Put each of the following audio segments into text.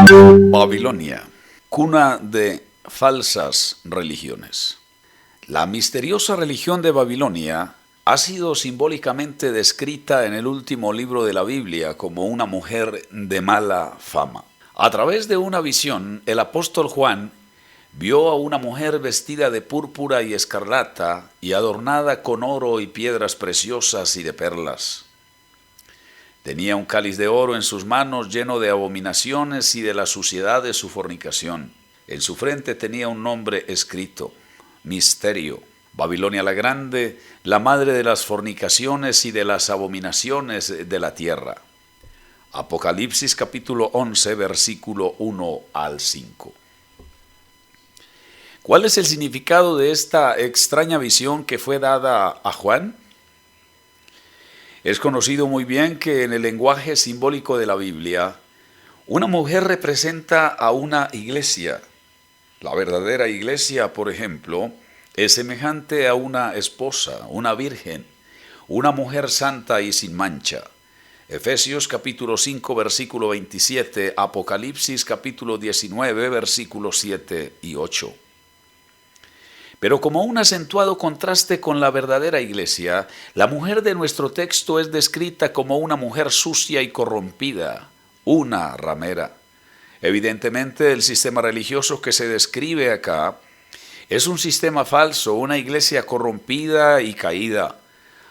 Babilonia, cuna de falsas religiones. La misteriosa religión de Babilonia ha sido simbólicamente descrita en el último libro de la Biblia como una mujer de mala fama. A través de una visión, el apóstol Juan vio a una mujer vestida de púrpura y escarlata y adornada con oro y piedras preciosas y de perlas. Tenía un cáliz de oro en sus manos lleno de abominaciones y de la suciedad de su fornicación. En su frente tenía un nombre escrito: Misterio, Babilonia la Grande, la madre de las fornicaciones y de las abominaciones de la tierra. Apocalipsis capítulo 11, versículo 1 al 5. ¿Cuál es el significado de esta extraña visión que fue dada a Juan? Es conocido muy bien que en el lenguaje simbólico de la Biblia, una mujer representa a una iglesia. La verdadera iglesia, por ejemplo, es semejante a una esposa, una virgen, una mujer santa y sin mancha. Efesios capítulo 5, versículo 27, Apocalipsis capítulo 19, versículos 7 y 8. Pero como un acentuado contraste con la verdadera iglesia, la mujer de nuestro texto es descrita como una mujer sucia y corrompida, una ramera. Evidentemente, el sistema religioso que se describe acá es un sistema falso, una iglesia corrompida y caída.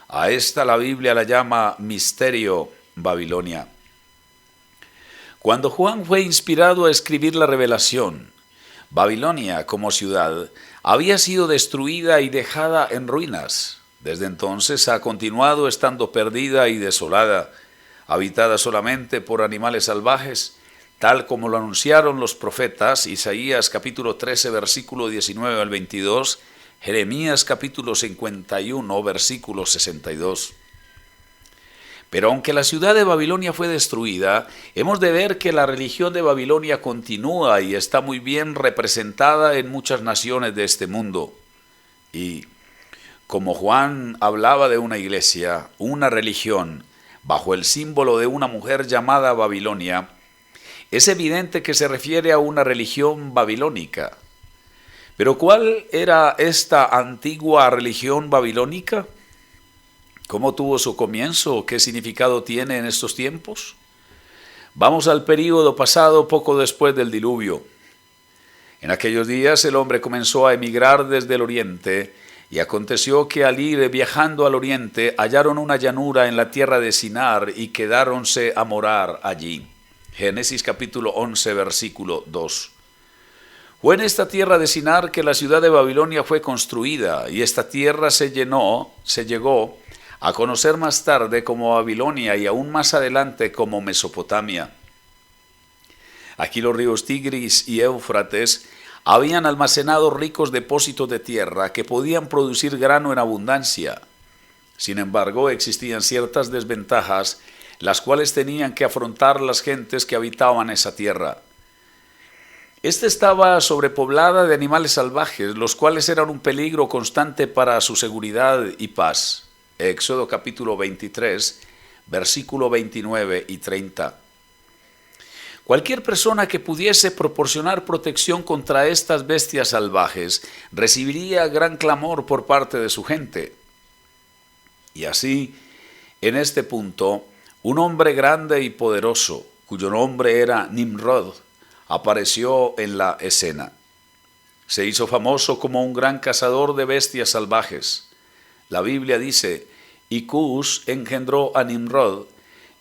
A esta la Biblia la llama Misterio Babilonia. Cuando Juan fue inspirado a escribir la Revelación, Babilonia como ciudad había sido destruida y dejada en ruinas. Desde entonces ha continuado estando perdida y desolada, habitada solamente por animales salvajes, tal como lo anunciaron los profetas Isaías capítulo 13 versículo 19 al 22, Jeremías capítulo 51 versículo 62. Pero aunque la ciudad de Babilonia fue destruida, hemos de ver que la religión de Babilonia continúa y está muy bien representada en muchas naciones de este mundo. Y como Juan hablaba de una iglesia, una religión, bajo el símbolo de una mujer llamada Babilonia, es evidente que se refiere a una religión babilónica. Pero ¿cuál era esta antigua religión babilónica? ¿Cómo tuvo su comienzo? ¿Qué significado tiene en estos tiempos? Vamos al período pasado poco después del diluvio. En aquellos días el hombre comenzó a emigrar desde el oriente, y aconteció que al ir viajando al oriente hallaron una llanura en la tierra de Sinar y quedáronse a morar allí. Génesis capítulo 11 versículo 2. Fue en esta tierra de Sinar que la ciudad de Babilonia fue construida, y esta tierra se llegó a conocer más tarde como Babilonia y aún más adelante como Mesopotamia. Aquí los ríos Tigris y Éufrates habían almacenado ricos depósitos de tierra que podían producir grano en abundancia. Sin embargo, existían ciertas desventajas, las cuales tenían que afrontar las gentes que habitaban esa tierra. Esta estaba sobrepoblada de animales salvajes, los cuales eran un peligro constante para su seguridad y paz. Éxodo capítulo 23, versículo 29 y 30. Cualquier persona que pudiese proporcionar protección contra estas bestias salvajes recibiría gran clamor por parte de su gente. Y así, en este punto, un hombre grande y poderoso, cuyo nombre era Nimrod, apareció en la escena. Se hizo famoso como un gran cazador de bestias salvajes. La Biblia dice: y Cus engendró a Nimrod.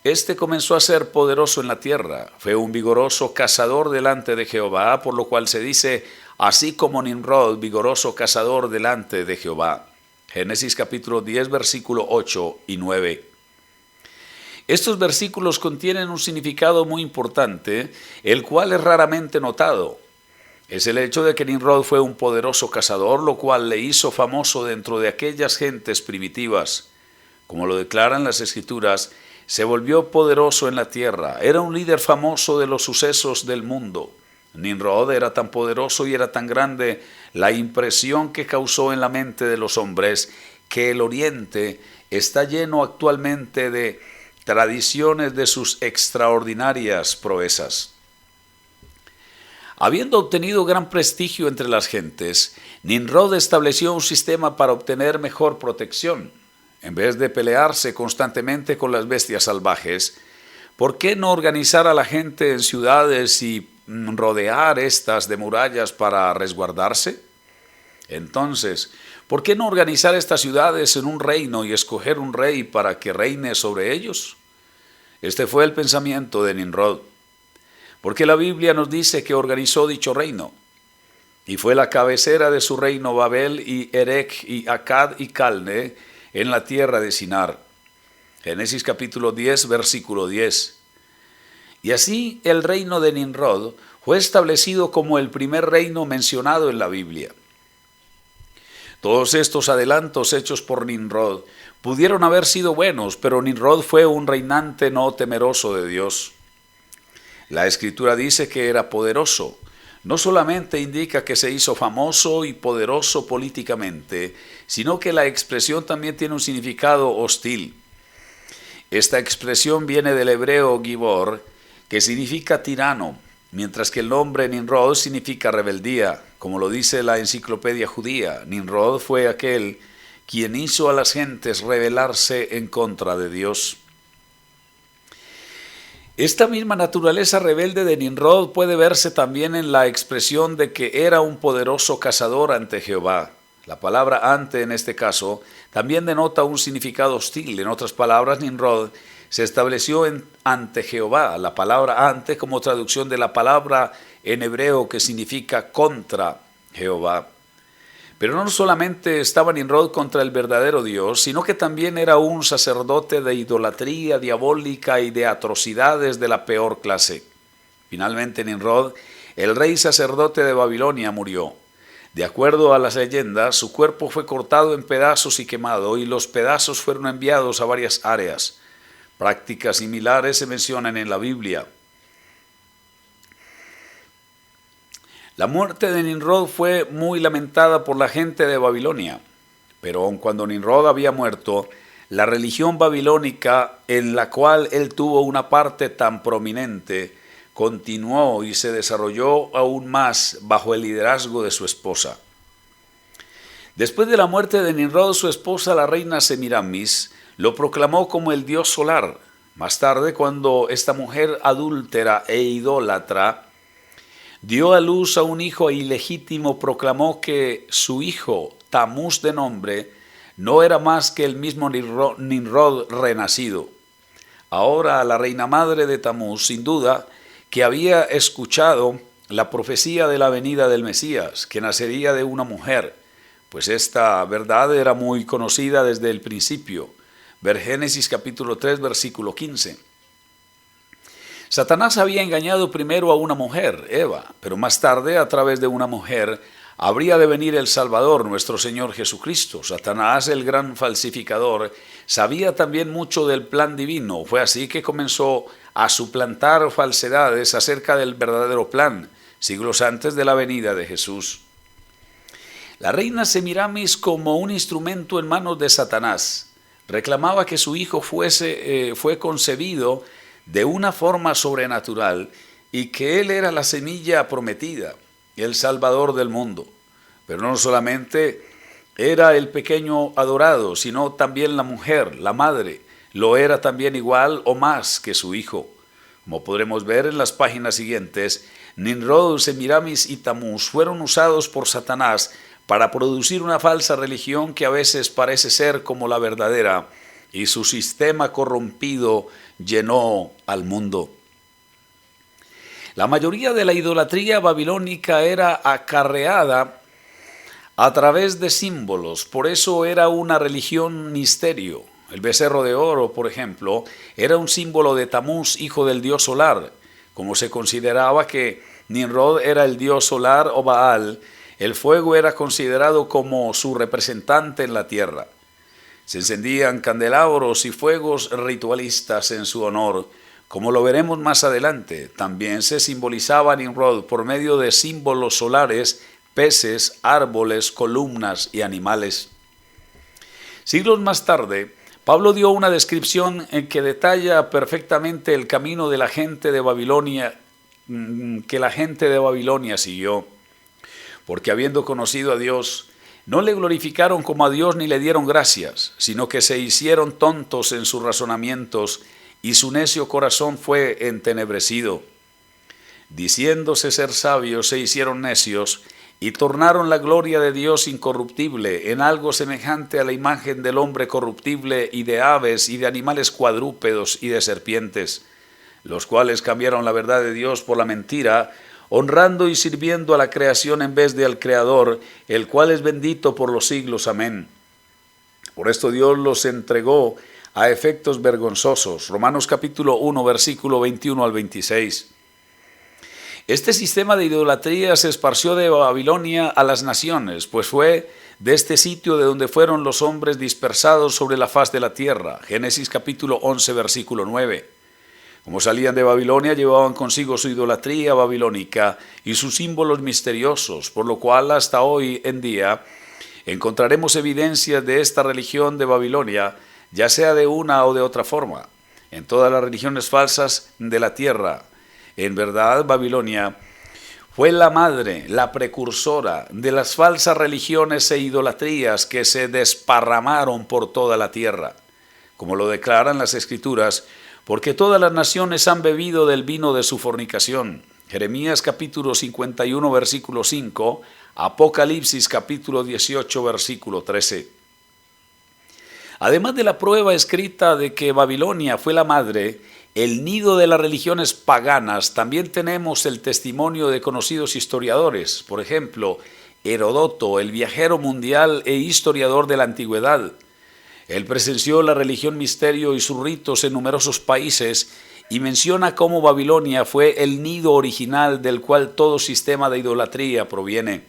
Este comenzó a ser poderoso en la tierra. Fue un vigoroso cazador delante de Jehová, por lo cual se dice: así como Nimrod, vigoroso cazador delante de Jehová. Génesis capítulo 10, versículo 8 y 9. Estos versículos contienen un significado muy importante, el cual es raramente notado. Es el hecho de que Nimrod fue un poderoso cazador, lo cual le hizo famoso dentro de aquellas gentes primitivas. Como lo declaran las Escrituras, se volvió poderoso en la tierra. Era un líder famoso de los sucesos del mundo. Nimrod era tan poderoso y era tan grande la impresión que causó en la mente de los hombres, que el Oriente está lleno actualmente de tradiciones de sus extraordinarias proezas. Habiendo obtenido gran prestigio entre las gentes, Nimrod estableció un sistema para obtener mejor protección. En vez de pelearse constantemente con las bestias salvajes, ¿por qué no organizar a la gente en ciudades y rodear estas de murallas para resguardarse? Entonces, ¿por qué no organizar estas ciudades en un reino y escoger un rey para que reine sobre ellos? Este fue el pensamiento de Nimrod, porque la Biblia nos dice que organizó dicho reino, y fue la cabecera de su reino Babel y Erech y Accad y Calne en la tierra de Sinar. Génesis capítulo 10, versículo 10. Y así el reino de Nimrod fue establecido como el primer reino mencionado en la Biblia. Todos estos adelantos hechos por Nimrod pudieron haber sido buenos, pero Nimrod fue un reinante no temeroso de Dios. La Escritura dice que era poderoso. No solamente indica que se hizo famoso y poderoso políticamente, sino que la expresión también tiene un significado hostil. Esta expresión viene del hebreo gibor, que significa tirano, mientras que el nombre Nimrod significa rebeldía. Como lo dice la enciclopedia judía, Nimrod fue aquel quien hizo a las gentes rebelarse en contra de Dios. Esta misma naturaleza rebelde de Nimrod puede verse también en la expresión de que era un poderoso cazador ante Jehová. La palabra ante en este caso también denota un significado hostil. En otras palabras, Nimrod se estableció ante Jehová. La palabra ante como traducción de la palabra en hebreo que significa contra Jehová. Pero no solamente estaba Nimrod contra el verdadero Dios, sino que también era un sacerdote de idolatría diabólica y de atrocidades de la peor clase. Finalmente Nimrod, el rey sacerdote de Babilonia, murió. De acuerdo a las leyendas, su cuerpo fue cortado en pedazos y quemado, y los pedazos fueron enviados a varias áreas. Prácticas similares se mencionan en la Biblia. La muerte de Nimrod fue muy lamentada por la gente de Babilonia, pero aun cuando Nimrod había muerto, la religión babilónica en la cual él tuvo una parte tan prominente continuó y se desarrolló aún más bajo el liderazgo de su esposa. Después de la muerte de Nimrod, su esposa, la reina Semiramis, lo proclamó como el dios solar. Más tarde, cuando esta mujer adúltera e idólatra dio a luz a un hijo ilegítimo, proclamó que su hijo, Tamuz de nombre, no era más que el mismo Nimrod renacido. Ahora la reina madre de Tamuz, sin duda, que había escuchado la profecía de la venida del Mesías, que nacería de una mujer, pues esta verdad era muy conocida desde el principio. Ver Génesis capítulo 3, versículo 15. Satanás había engañado primero a una mujer, Eva, pero más tarde, a través de una mujer, habría de venir el Salvador, nuestro Señor Jesucristo. Satanás, el gran falsificador, sabía también mucho del plan divino. Fue así que comenzó a suplantar falsedades acerca del verdadero plan, siglos antes de la venida de Jesús. La reina Semiramis, como un instrumento en manos de Satanás, reclamaba que su hijo fue concebido de una forma sobrenatural y que él era la semilla prometida, el Salvador del mundo. Pero no solamente era el pequeño adorado, sino también la mujer, la madre, lo era también igual o más que su hijo. Como podremos ver en las páginas siguientes, Nimrod, Semiramis y Tamuz fueron usados por Satanás para producir una falsa religión que a veces parece ser como la verdadera, y su sistema corrompido llenó al mundo. La mayoría de la idolatría babilónica era acarreada a través de símbolos, por eso era una religión misterio. El becerro de oro, por ejemplo, era un símbolo de Tamuz, hijo del dios solar. Como se consideraba que Nimrod era el dios solar o Baal, el fuego era considerado como su representante en la tierra. Se encendían candelabros y fuegos ritualistas en su honor, como lo veremos más adelante. También se simbolizaba a Nimrod por medio de símbolos solares, peces, árboles, columnas y animales. Siglos más tarde, Pablo dio una descripción en que detalla perfectamente el camino de la gente de Babilonia que la gente de Babilonia siguió, porque habiendo conocido a Dios, no le glorificaron como a Dios ni le dieron gracias, sino que se hicieron tontos en sus razonamientos, y su necio corazón fue entenebrecido. Diciéndose ser sabios, se hicieron necios, y tornaron la gloria de Dios incorruptible en algo semejante a la imagen del hombre corruptible, y de aves, y de animales cuadrúpedos, y de serpientes, los cuales cambiaron la verdad de Dios por la mentira, honrando y sirviendo a la creación en vez de al Creador, el cual es bendito por los siglos. Amén. Por esto Dios los entregó a efectos vergonzosos. Romanos capítulo 1, versículo 21 al 26. Este sistema de idolatría se esparció de Babilonia a las naciones, pues fue de este sitio de donde fueron los hombres dispersados sobre la faz de la tierra. Génesis capítulo 11, versículo 9. Como salían de Babilonia, llevaban consigo su idolatría babilónica y sus símbolos misteriosos, por lo cual hasta hoy en día encontraremos evidencias de esta religión de Babilonia, ya sea de una o de otra forma, en todas las religiones falsas de la tierra. En verdad, Babilonia fue la madre, la precursora de las falsas religiones e idolatrías que se desparramaron por toda la tierra, como lo declaran las Escrituras, porque todas las naciones han bebido del vino de su fornicación. Jeremías capítulo 51, versículo 5, Apocalipsis capítulo 18, versículo 13. Además de la prueba escrita de que Babilonia fue la madre, el nido de las religiones paganas, también tenemos el testimonio de conocidos historiadores. Por ejemplo, Heródoto, el viajero mundial e historiador de la antigüedad. Él presenció la religión misterio y sus ritos en numerosos países y menciona cómo Babilonia fue el nido original del cual todo sistema de idolatría proviene.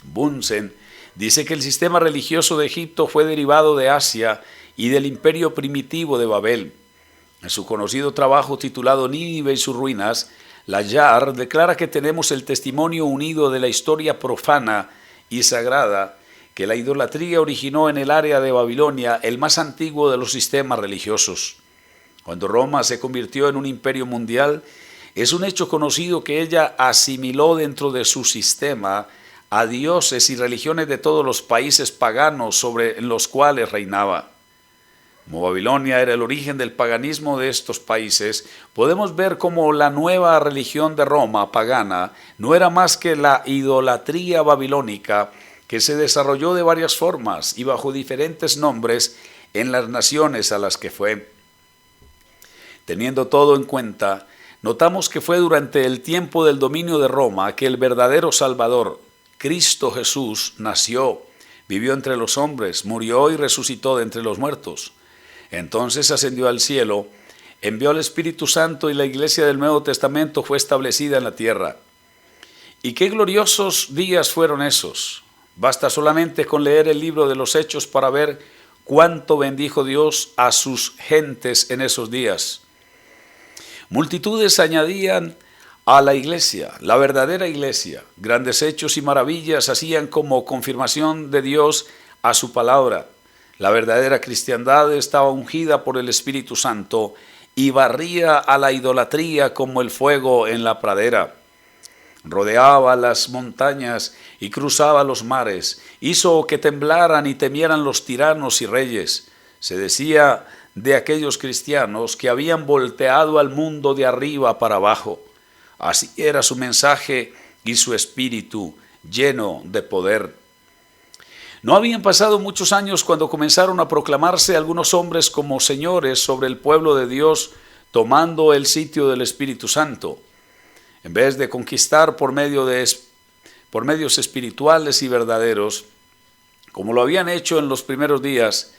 Bunsen dice que el sistema religioso de Egipto fue derivado de Asia y del imperio primitivo de Babel. En su conocido trabajo titulado Nínive y sus ruinas, Layard declara que tenemos el testimonio unido de la historia profana y sagrada que la idolatría originó en el área de Babilonia, el más antiguo de los sistemas religiosos. Cuando Roma se convirtió en un imperio mundial, es un hecho conocido que ella asimiló dentro de su sistema a dioses y religiones de todos los países paganos sobre los cuales reinaba. Como Babilonia era el origen del paganismo de estos países, podemos ver cómo la nueva religión de Roma pagana no era más que la idolatría babilónica, que se desarrolló de varias formas y bajo diferentes nombres en las naciones a las que fue. Teniendo todo en cuenta, notamos que fue durante el tiempo del dominio de Roma que el verdadero Salvador, Cristo Jesús, nació, vivió entre los hombres, murió y resucitó de entre los muertos. Entonces ascendió al cielo, envió al Espíritu Santo y la iglesia del Nuevo Testamento fue establecida en la tierra. ¿Y qué gloriosos días fueron esos? Basta solamente con leer el libro de los Hechos para ver cuánto bendijo Dios a sus gentes en esos días. Multitudes añadían a la iglesia, la verdadera iglesia. Grandes hechos y maravillas hacían como confirmación de Dios a su palabra. La verdadera cristiandad estaba ungida por el Espíritu Santo y barría a la idolatría como el fuego en la pradera. Rodeaba las montañas y cruzaba los mares, hizo que temblaran y temieran los tiranos y reyes. Se decía de aquellos cristianos que habían volteado al mundo de arriba para abajo. Así era su mensaje y su espíritu, lleno de poder. No habían pasado muchos años cuando comenzaron a proclamarse algunos hombres como señores sobre el pueblo de Dios, tomando el sitio del Espíritu Santo. En vez de conquistar por medios espirituales y verdaderos, como lo habían hecho en los primeros días,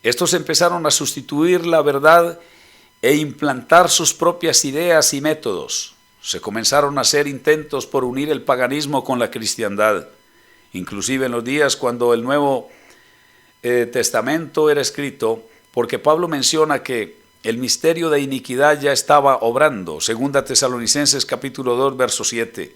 estos empezaron a sustituir la verdad e implantar sus propias ideas y métodos. Se comenzaron a hacer intentos por unir el paganismo con la cristiandad. Inclusive en los días cuando el Nuevo Testamento era escrito, porque Pablo menciona que el misterio de iniquidad ya estaba obrando, 2 Tesalonicenses capítulo 2, verso 7.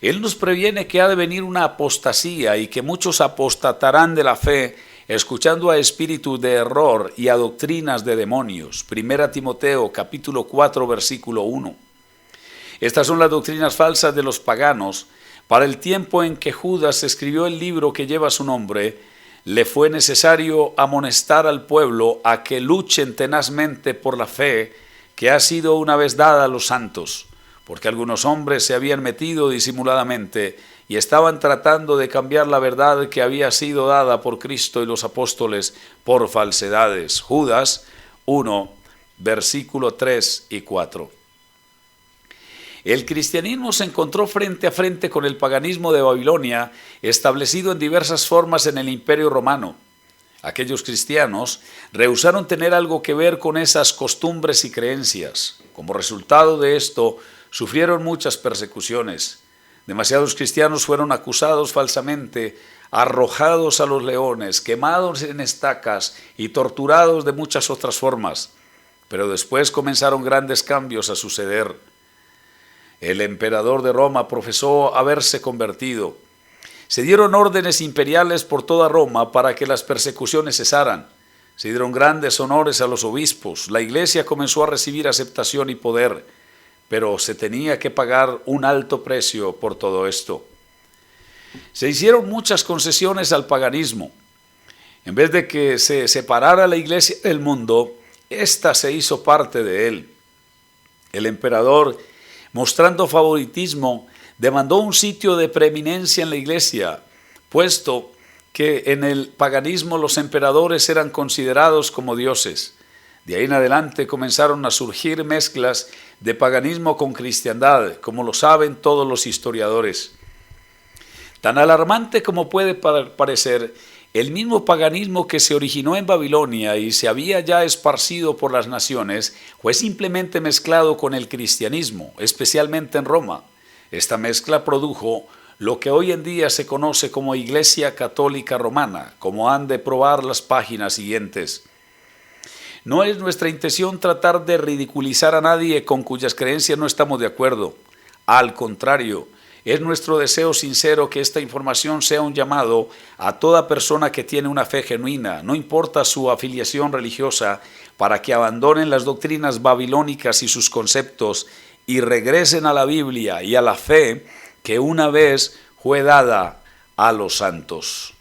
Él nos previene que ha de venir una apostasía y que muchos apostatarán de la fe, escuchando a espíritus de error y a doctrinas de demonios. 1 Timoteo capítulo 4, versículo 1. Estas son las doctrinas falsas de los paganos. Para el tiempo en que Judas escribió el libro que lleva su nombre, le fue necesario amonestar al pueblo a que luchen tenazmente por la fe que ha sido una vez dada a los santos, porque algunos hombres se habían metido disimuladamente y estaban tratando de cambiar la verdad que había sido dada por Cristo y los apóstoles por falsedades. Judas 1, versículo 3 y 4. El cristianismo se encontró frente a frente con el paganismo de Babilonia, establecido en diversas formas en el Imperio Romano. Aquellos cristianos rehusaron tener algo que ver con esas costumbres y creencias. Como resultado de esto, sufrieron muchas persecuciones. Demasiados cristianos fueron acusados falsamente, arrojados a los leones, quemados en estacas y torturados de muchas otras formas. Pero después comenzaron grandes cambios a suceder. El emperador de Roma profesó haberse convertido. Se dieron órdenes imperiales por toda Roma para que las persecuciones cesaran. Se dieron grandes honores a los obispos. La iglesia comenzó a recibir aceptación y poder, pero se tenía que pagar un alto precio por todo esto. Se hicieron muchas concesiones al paganismo. En vez de que se separara la iglesia del mundo, ésta se hizo parte de él. El emperador, mostrando favoritismo, demandó un sitio de preeminencia en la iglesia, puesto que en el paganismo los emperadores eran considerados como dioses. De ahí en adelante comenzaron a surgir mezclas de paganismo con cristiandad, como lo saben todos los historiadores. Tan alarmante como puede parecer, el mismo paganismo que se originó en Babilonia y se había ya esparcido por las naciones, fue simplemente mezclado con el cristianismo, especialmente en Roma. Esta mezcla produjo lo que hoy en día se conoce como Iglesia Católica Romana, como han de probar las páginas siguientes. No es nuestra intención tratar de ridiculizar a nadie con cuyas creencias no estamos de acuerdo. Al contrario, es nuestro deseo sincero que esta información sea un llamado a toda persona que tiene una fe genuina, no importa su afiliación religiosa, para que abandonen las doctrinas babilónicas y sus conceptos y regresen a la Biblia y a la fe que una vez fue dada a los santos.